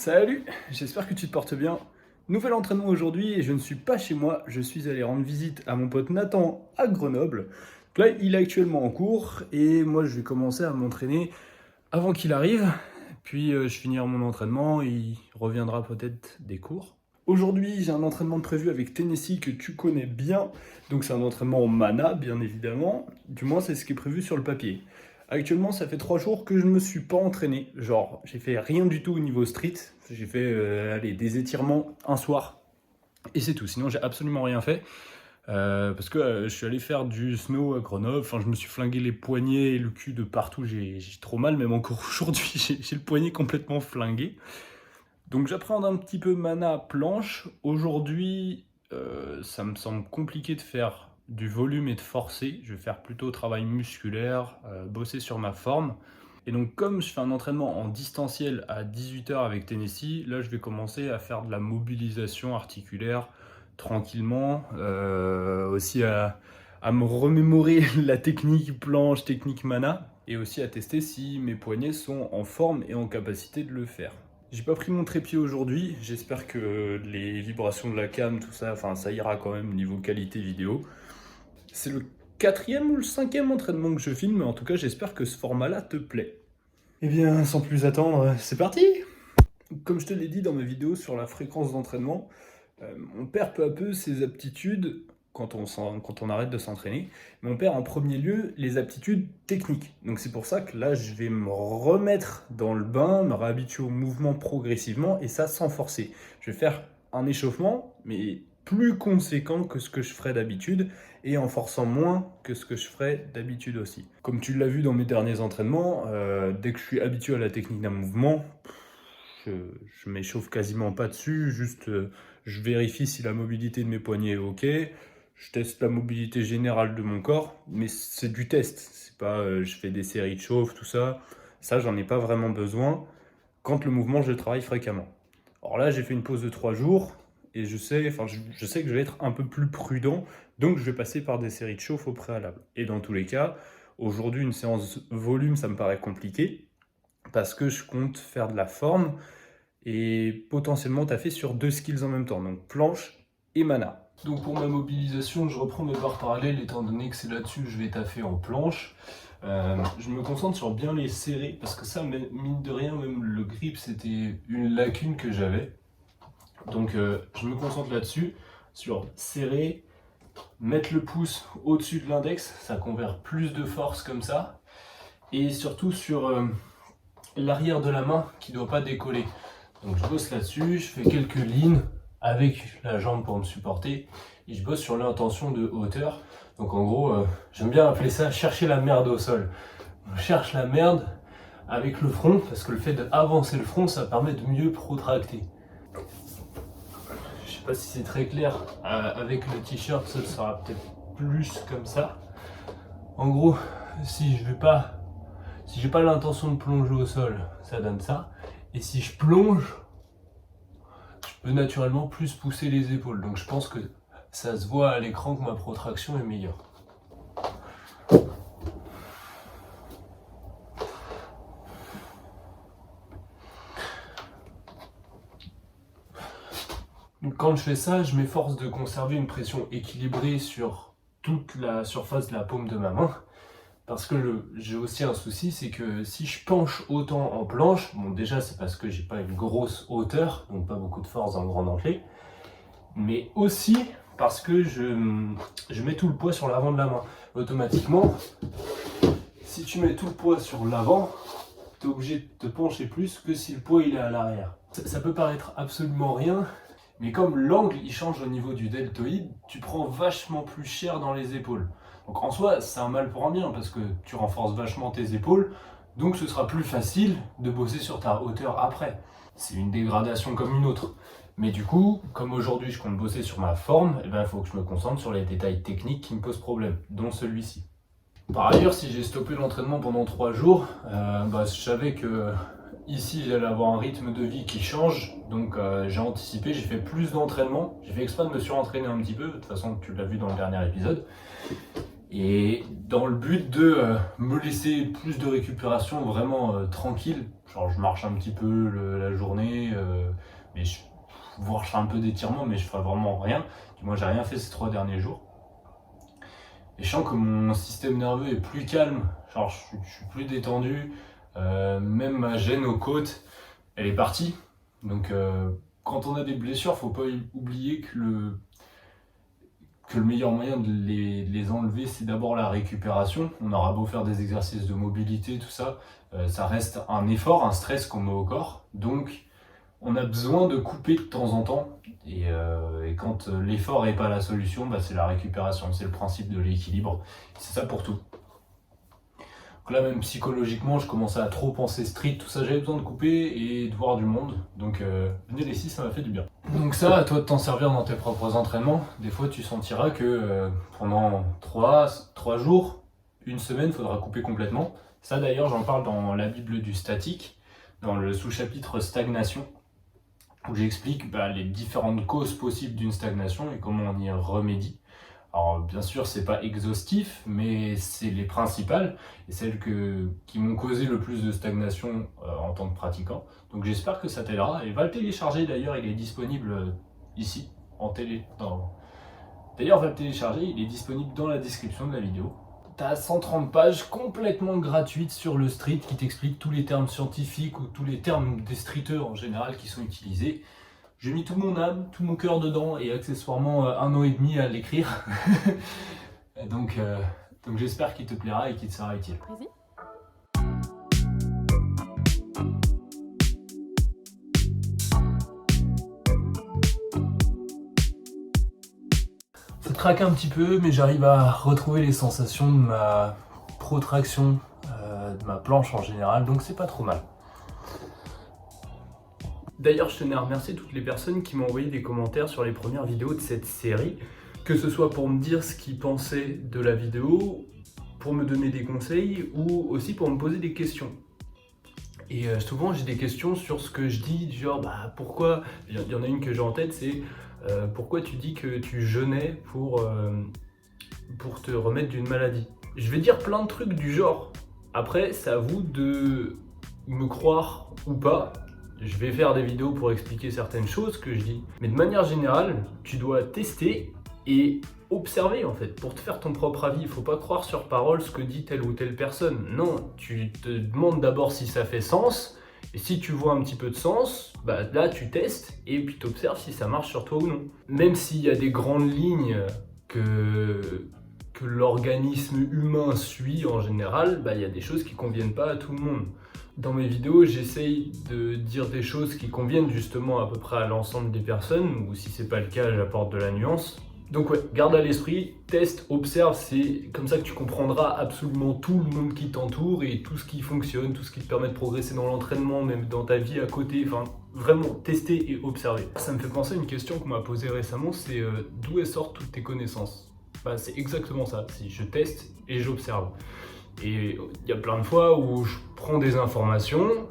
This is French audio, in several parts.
Salut, j'espère que tu te portes bien. Nouvel entraînement aujourd'hui et je ne suis pas chez moi, je suis allé rendre visite à mon pote Nathan à Grenoble. Donc là, il est actuellement en cours et moi je vais commencer à m'entraîner avant qu'il arrive. Puis je finirai mon entraînement et il reviendra peut-être des cours. Aujourd'hui, j'ai un entraînement de prévu avec Tennessee que tu connais bien. Donc c'est un entraînement en mana, bien évidemment. Du moins, c'est ce qui est prévu sur le papier. Actuellement, ça fait 3 jours que je ne me suis pas entraîné. Genre, j'ai fait rien du tout au niveau street. J'ai fait des étirements un soir. Et c'est tout. Sinon, j'ai absolument rien fait. Parce que je suis allé faire du snow à Grenoble. Enfin, je me suis flingué les poignets et le cul de partout. J'ai trop mal. Même encore aujourd'hui, j'ai le poignet complètement flingué. Donc j'appréhende un petit peu mana planche. Aujourd'hui, ça me semble compliqué de faire du volume et de forcer. Je vais faire plutôt travail musculaire, bosser sur ma forme. Et donc comme je fais un entraînement en distanciel à 18h avec Tennessee, là je vais commencer à faire de la mobilisation articulaire tranquillement. Aussi à me remémorer la technique planche, technique mana. Et aussi à tester si mes poignets sont en forme et en capacité de le faire. J'ai pas pris mon trépied aujourd'hui, j'espère que les vibrations de la cam, tout ça, enfin ça ira quand même niveau qualité vidéo. C'est le 4e ou le 5e entraînement que je filme, mais en tout cas j'espère que ce format-là te plaît. Eh bien, sans plus attendre, c'est parti! Comme je te l'ai dit dans mes vidéos sur la fréquence d'entraînement, on perd peu à peu ses aptitudes quand on arrête de s'entraîner, mais on perd en premier lieu les aptitudes techniques. Donc c'est pour ça que là, je vais me remettre dans le bain, me réhabituer au mouvement progressivement, et ça sans forcer. Je vais faire un échauffement, mais plus conséquent que ce que je ferais d'habitude, et en forçant moins que ce que je ferais d'habitude aussi. Comme tu l'as vu dans mes derniers entraînements, dès que je suis habitué à la technique d'un mouvement, je m'échauffe quasiment pas dessus, juste je vérifie si la mobilité de mes poignets est ok, je teste la mobilité générale de mon corps, mais c'est du test, c'est pas je fais des séries de chauffe, tout ça, j'en ai pas vraiment besoin quand le mouvement je le travaille fréquemment. Alors là j'ai fait une pause de 3 jours, et je sais que je vais être un peu plus prudent, donc je vais passer par des séries de chauffe au préalable. Et dans tous les cas, aujourd'hui une séance volume ça me paraît compliqué, parce que je compte faire de la forme et potentiellement taffer sur 2 skills en même temps, donc planche et mana. Donc pour ma mobilisation, je reprends mes barres parallèles étant donné que c'est là-dessus que je vais taffer en planche. Je me concentre sur bien les serrer parce que ça, mine de rien, même le grip, c'était une lacune que j'avais. Donc je me concentre là-dessus, sur serrer, mettre le pouce au-dessus de l'index, ça convertit plus de force comme ça. Et surtout sur l'arrière de la main qui ne doit pas décoller. Donc je bosse là-dessus, je fais quelques lignes avec la jambe pour me supporter et je bosse sur l'intention de hauteur. Donc en gros, j'aime bien appeler ça chercher la merde au sol. On cherche la merde avec le front parce que le fait d'avancer le front, ça permet de mieux protracter. Je sais pas si c'est très clair, avec le t-shirt ça sera peut-être plus comme ça. En gros, si j'ai pas l'intention de plonger au sol, ça donne ça. Et si je plonge, je peux naturellement plus pousser les épaules. Donc je pense que ça se voit à l'écran que ma protraction est meilleure. Donc quand je fais ça, je m'efforce de conserver une pression équilibrée sur toute la surface de la paume de ma main. Parce que j'ai aussi un souci, c'est que si je penche autant en planche, bon déjà c'est parce que j'ai pas une grosse hauteur, donc pas beaucoup de force dans le grand dentelé, mais aussi parce que je mets tout le poids sur l'avant de la main. Automatiquement, si tu mets tout le poids sur l'avant, tu es obligé de te pencher plus que si le poids il est à l'arrière. Ça peut paraître absolument rien, mais comme l'angle il change au niveau du deltoïde, tu prends vachement plus cher dans les épaules. Donc en soi, c'est un mal pour un bien parce que tu renforces vachement tes épaules, donc ce sera plus facile de bosser sur ta hauteur après. C'est une dégradation comme une autre. Mais du coup, comme aujourd'hui je compte bosser sur ma forme, il faut que je me concentre sur les détails techniques qui me posent problème, dont celui-ci. Par ailleurs, si j'ai stoppé l'entraînement pendant 3 jours, je savais que ici j'allais avoir un rythme de vie qui change, donc j'ai anticipé, j'ai fait plus d'entraînement, j'ai fait exprès de me surentraîner un petit peu, de toute façon tu l'as vu dans le dernier épisode. Et dans le but de me laisser plus de récupération vraiment tranquille, genre je marche un petit peu la journée, mais voire je fais un peu d'étirement, mais je fais vraiment rien. Du moins j'ai rien fait ces 3 derniers jours. Et je sens que mon système nerveux est plus calme, genre je suis plus détendu, même ma gêne aux côtes, elle est partie. Donc quand on a des blessures, faut pas oublier que le meilleur moyen de les enlever, c'est d'abord la récupération. On aura beau faire des exercices de mobilité, tout ça, ça reste un effort, un stress qu'on met au corps. Donc, on a besoin de couper de temps en temps. Et quand l'effort n'est pas la solution, c'est la récupération. C'est le principe de l'équilibre. C'est ça pour tout. Donc là, même psychologiquement, je commençais à trop penser street, tout ça. J'avais besoin de couper et de voir du monde. Donc, venir ici, ça m'a fait du bien. Donc ça, à toi de t'en servir dans tes propres entraînements. Des fois, tu sentiras que pendant 3 jours, une semaine, il faudra couper complètement. Ça, d'ailleurs, j'en parle dans la Bible du statique, dans le sous-chapitre stagnation, où j'explique les différentes causes possibles d'une stagnation et comment on y remédie. Alors bien sûr, c'est pas exhaustif, mais c'est les principales et celles qui m'ont causé le plus de stagnation en tant que pratiquant. Donc j'espère que ça t'aidera et va le télécharger d'ailleurs, il est disponible ici en télé. D'ailleurs, va le télécharger, il est disponible dans la description de la vidéo. T'as 130 pages complètement gratuites sur le street qui t'expliquent tous les termes scientifiques ou tous les termes des streeters en général qui sont utilisés. J'ai mis tout mon âme, tout mon cœur dedans et accessoirement 1 an et demi à l'écrire. donc j'espère qu'il te plaira et qu'il te sera utile. Vas-y. Ça craque un petit peu, mais j'arrive à retrouver les sensations de ma protraction, de ma planche en général, donc c'est pas trop mal. D'ailleurs, je tenais à remercier toutes les personnes qui m'ont envoyé des commentaires sur les premières vidéos de cette série, que ce soit pour me dire ce qu'ils pensaient de la vidéo, pour me donner des conseils ou aussi pour me poser des questions. Et souvent j'ai des questions sur ce que je dis, genre pourquoi, il y en a une que j'ai en tête, c'est pourquoi tu dis que tu jeûnais pour te remettre d'une maladie. Je vais dire plein de trucs du genre, après c'est à vous de me croire ou pas. Je vais faire des vidéos pour expliquer certaines choses que je dis. Mais de manière générale, tu dois tester et observer en fait. Pour te faire ton propre avis, il ne faut pas croire sur parole ce que dit telle ou telle personne. Non, tu te demandes d'abord si ça fait sens. Et si tu vois un petit peu de sens, là tu testes et puis tu observes si ça marche sur toi ou non. Même s'il y a des grandes lignes que l'organisme humain suit en général, il y a des choses qui ne conviennent pas à tout le monde. Dans mes vidéos, j'essaye de dire des choses qui conviennent justement à peu près à l'ensemble des personnes, ou si c'est pas le cas, j'apporte de la nuance. Donc ouais, garde à l'esprit, teste, observe, c'est comme ça que tu comprendras absolument tout le monde qui t'entoure et tout ce qui fonctionne, tout ce qui te permet de progresser dans l'entraînement, même dans ta vie à côté, enfin vraiment tester et observer. Ça me fait penser à une question qu'on m'a posée récemment, c'est d'où elles sortent toutes tes connaissances? C'est exactement ça, je teste et j'observe. Et il y a plein de fois où je prends des informations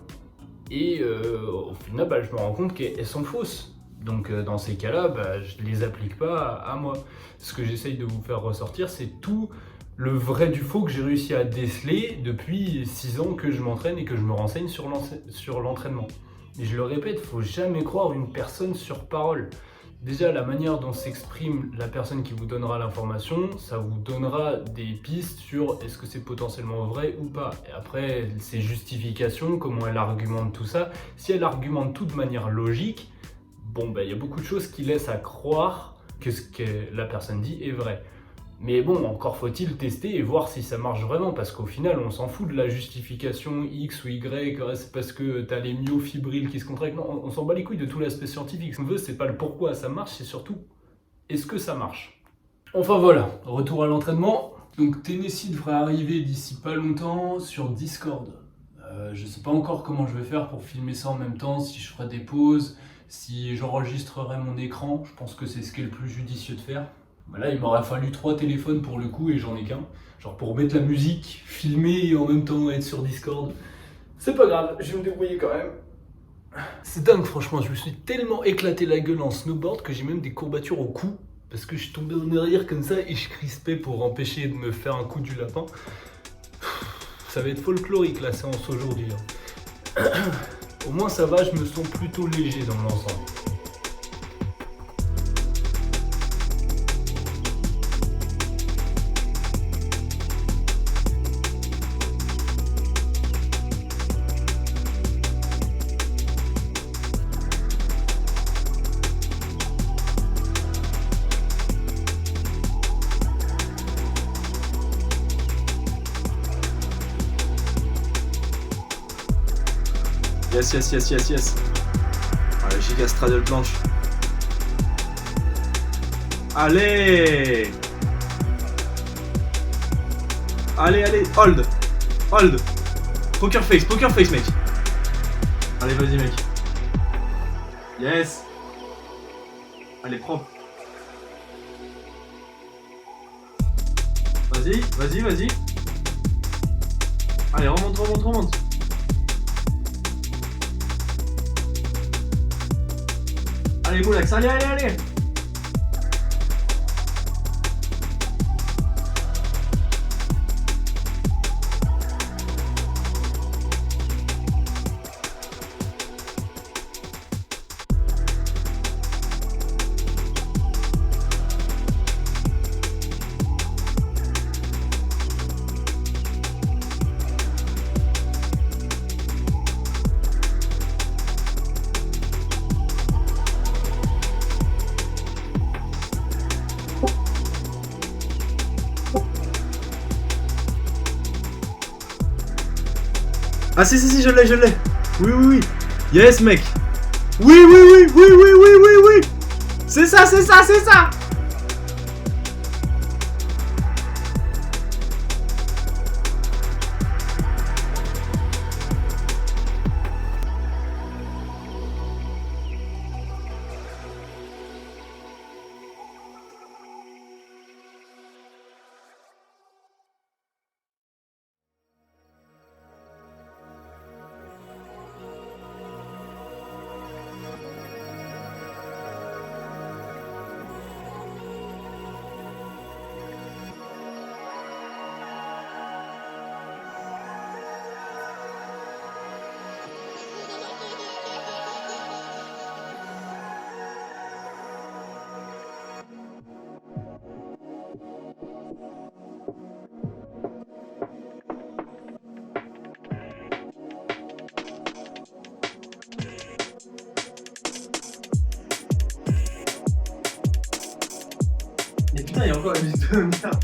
et au final je me rends compte qu'elles sont fausses. Donc dans ces cas-là, je ne les applique pas à moi. Ce que j'essaye de vous faire ressortir, c'est tout le vrai du faux que j'ai réussi à déceler depuis 6 ans que je m'entraîne et que je me renseigne sur l'entraînement. Et je le répète, il ne faut jamais croire une personne sur parole. Déjà, la manière dont s'exprime la personne qui vous donnera l'information, ça vous donnera des pistes sur est-ce que c'est potentiellement vrai ou pas. Et après, ses justifications, comment elle argumente tout ça. Si elle argumente tout de manière logique, il y a beaucoup de choses qui laissent à croire que ce que la personne dit est vrai. Mais bon, encore faut-il tester et voir si ça marche vraiment, parce qu'au final, on s'en fout de la justification X ou Y, c'est parce que t'as les myofibrilles qui se contractent. Non, on s'en bat les couilles de tout l'aspect scientifique. Ce qu'on veut, c'est pas le pourquoi ça marche, c'est surtout est-ce que ça marche. Enfin voilà, retour à l'entraînement. Donc Tennessee devrait arriver d'ici pas longtemps sur Discord. Je sais pas encore comment je vais faire pour filmer ça en même temps, si je ferai des pauses, si j'enregistrerai mon écran. Je pense que c'est ce qui est le plus judicieux de faire. Là, il m'aurait fallu 3 téléphones pour le coup et j'en ai qu'un. Genre pour mettre la musique, filmer et en même temps être sur Discord. C'est pas grave, je vais me débrouiller quand même. C'est dingue franchement, je me suis tellement éclaté la gueule en snowboard que j'ai même des courbatures au cou. parce que je suis tombé en arrière comme ça et je crispais pour empêcher de me faire un coup du lapin. Ça va être folklorique la séance aujourd'hui. Au moins ça va, je me sens plutôt léger dans l'ensemble. Yes. Allez, giga straddle planche. Allez, hold. Poker face, mec. Allez, vas-y, mec. Yes. Allez, propre. Vas-y. Allez, remonte. Allez, Moulax, allez. Ah si, je l'ai. Oui. Yes, mec. Oui. C'est ça. Mais putain, il y a encore la musique de merde.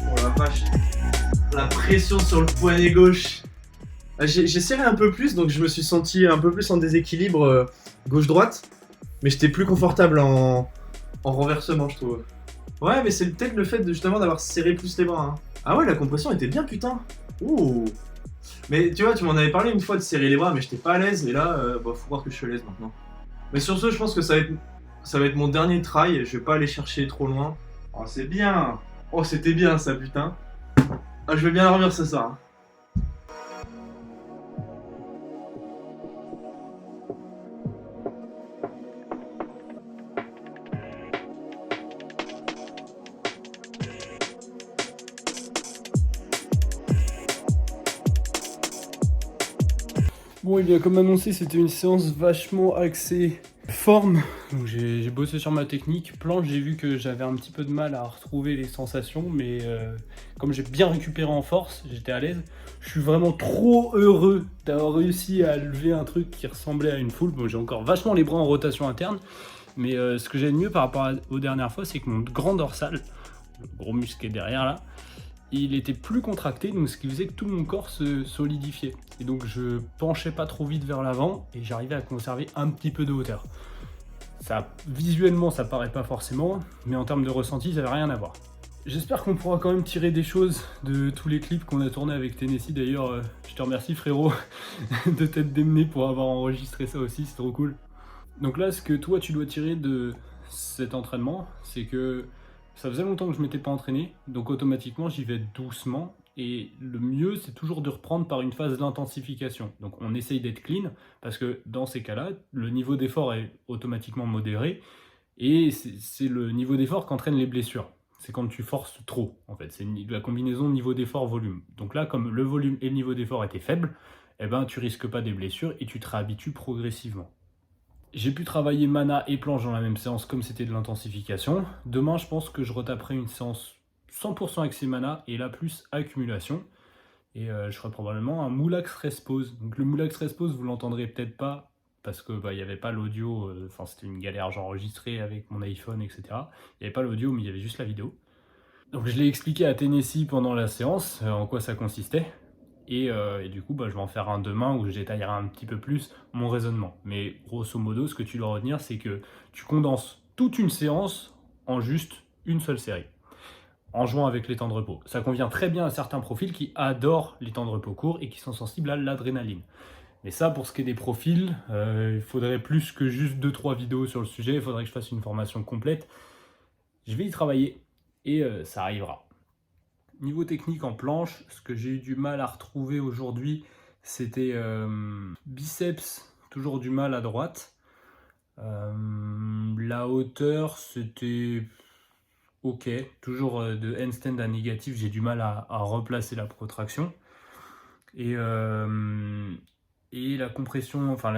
Oh la vache. La pression sur le poignet gauche. J'ai serré un peu plus, donc je me suis senti un peu plus en déséquilibre gauche-droite. Mais j'étais plus confortable en renversement, je trouve. Ouais, mais c'est peut-être le fait justement d'avoir serré plus les bras. Hein. Ah ouais, la compression était bien, putain. Ouh. Mais tu vois, tu m'en avais parlé une fois de serrer les bras, mais j'étais pas à l'aise. Et là, faut voir que je suis à l'aise maintenant. Mais sur ce, je pense que ça va être mon dernier try. Je vais pas aller chercher trop loin. Oh, c'est bien. Oh, c'était bien ça, putain. Ah, je vais bien dormir ce soir. Hein. Bon, et bien comme annoncé, c'était une séance vachement axée forme. Donc j'ai bossé sur ma technique. Planche, j'ai vu que j'avais un petit peu de mal à retrouver les sensations, mais comme j'ai bien récupéré en force, j'étais à l'aise. Je suis vraiment trop heureux d'avoir réussi à lever un truc qui ressemblait à une full. Bon, j'ai encore vachement les bras en rotation interne, mais ce que j'ai de mieux par rapport aux dernières fois, c'est que mon grand dorsal, le gros muscle qui est derrière là, il était plus contracté, donc ce qui faisait que tout mon corps se solidifiait. Et donc je penchais pas trop vite vers l'avant et j'arrivais à conserver un petit peu de hauteur. Ça, visuellement, ça paraît pas forcément, mais en termes de ressenti, ça n'avait rien à voir. J'espère qu'on pourra quand même tirer des choses de tous les clips qu'on a tournés avec Tennessee. D'ailleurs, je te remercie frérot de t'être démené pour avoir enregistré ça aussi, c'est trop cool. Donc là, ce que toi tu dois tirer de cet entraînement, c'est que ça faisait longtemps que je m'étais pas entraîné, donc automatiquement j'y vais doucement. Et le mieux, c'est toujours de reprendre par une phase d'intensification. Donc on essaye d'être clean, parce que dans ces cas-là, le niveau d'effort est automatiquement modéré, et c'est le niveau d'effort qu'entraînent les blessures. C'est quand tu forces trop, en fait. C'est la combinaison niveau d'effort-volume. Donc là, comme le volume et le niveau d'effort étaient faibles, eh ben, tu risques pas des blessures et tu te réhabitues progressivement. J'ai pu travailler mana et planche dans la même séance comme c'était de l'intensification. Demain, je pense que je retaperai une séance 100% axée mana et là plus accumulation. Et je ferai probablement un moulax respose. Donc le moulax respose, vous l'entendrez peut-être pas parce que il n'y avait pas l'audio, enfin c'était une galère, j'enregistrais avec mon iPhone, etc. Il n'y avait pas l'audio, mais il y avait juste la vidéo. Donc je l'ai expliqué à Tennessee pendant la séance, en quoi ça consistait. Et du coup, je vais en faire un demain où je détaillerai un petit peu plus mon raisonnement. Mais grosso modo, ce que tu dois retenir, c'est que tu condenses toute une séance en juste une seule série, en jouant avec les temps de repos. Ça convient très bien à certains profils qui adorent les temps de repos courts et qui sont sensibles à l'adrénaline. Mais ça, pour ce qui est des profils, il faudrait plus que juste 2-3 vidéos sur le sujet, il faudrait que je fasse une formation complète. Je vais y travailler et ça arrivera. Niveau technique en planche, ce que j'ai eu du mal à retrouver aujourd'hui, c'était biceps, toujours du mal à droite. La hauteur, c'était ok, toujours de handstand à négatif, j'ai du mal à replacer la protraction. Et la compression, enfin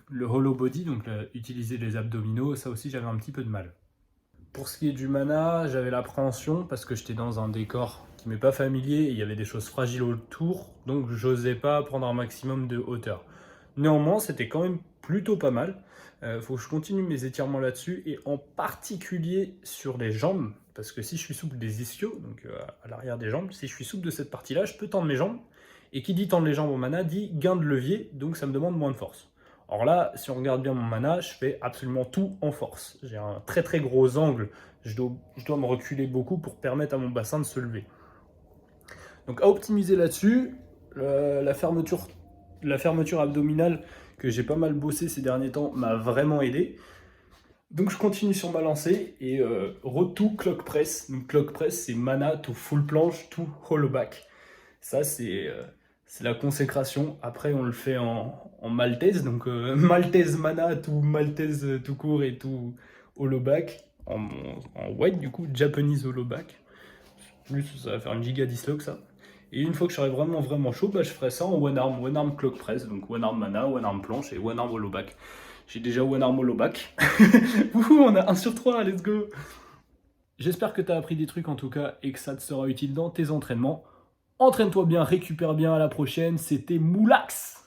le hollow body, donc utiliser les abdominaux, ça aussi j'avais un petit peu de mal. Pour ce qui est du mana, j'avais l'appréhension parce que j'étais dans un décor qui m'est pas familier et il y avait des choses fragiles autour, donc j'osais pas prendre un maximum de hauteur. Néanmoins, c'était quand même plutôt pas mal. Faut que je continue mes étirements là-dessus et en particulier sur les jambes, parce que si je suis souple des ischios, donc à l'arrière des jambes, si je suis souple de cette partie-là, je peux tendre mes jambes. Et qui dit tendre les jambes au mana dit gain de levier, donc ça me demande moins de force. Or là, si on regarde bien mon mana, je fais absolument tout en force. J'ai un très très gros angle, je dois me reculer beaucoup pour permettre à mon bassin de se lever. Donc à optimiser là-dessus, la fermeture abdominale que j'ai pas mal bossé ces derniers temps m'a vraiment aidé. Donc je continue sur ma lancée et to clock press. Donc clock press, c'est mana to full planche to hollow back. Ça c'est la consécration. Après on le fait en maltaise, donc maltaise mana to maltaise tout court et tout hollow back. En white du coup, Japanese hollow back. Plus ça va faire une giga dislog ça. Et une fois que je serai vraiment chaud, je ferai ça en one arm clock press. Donc one arm mana, one arm planche et one arm hollow back. J'ai déjà one arm hollow back. On a 1 sur 3, let's go. J'espère que tu as appris des trucs en tout cas et que ça te sera utile dans tes entraînements. Entraîne-toi bien, récupère bien, à la prochaine. C'était Moulax.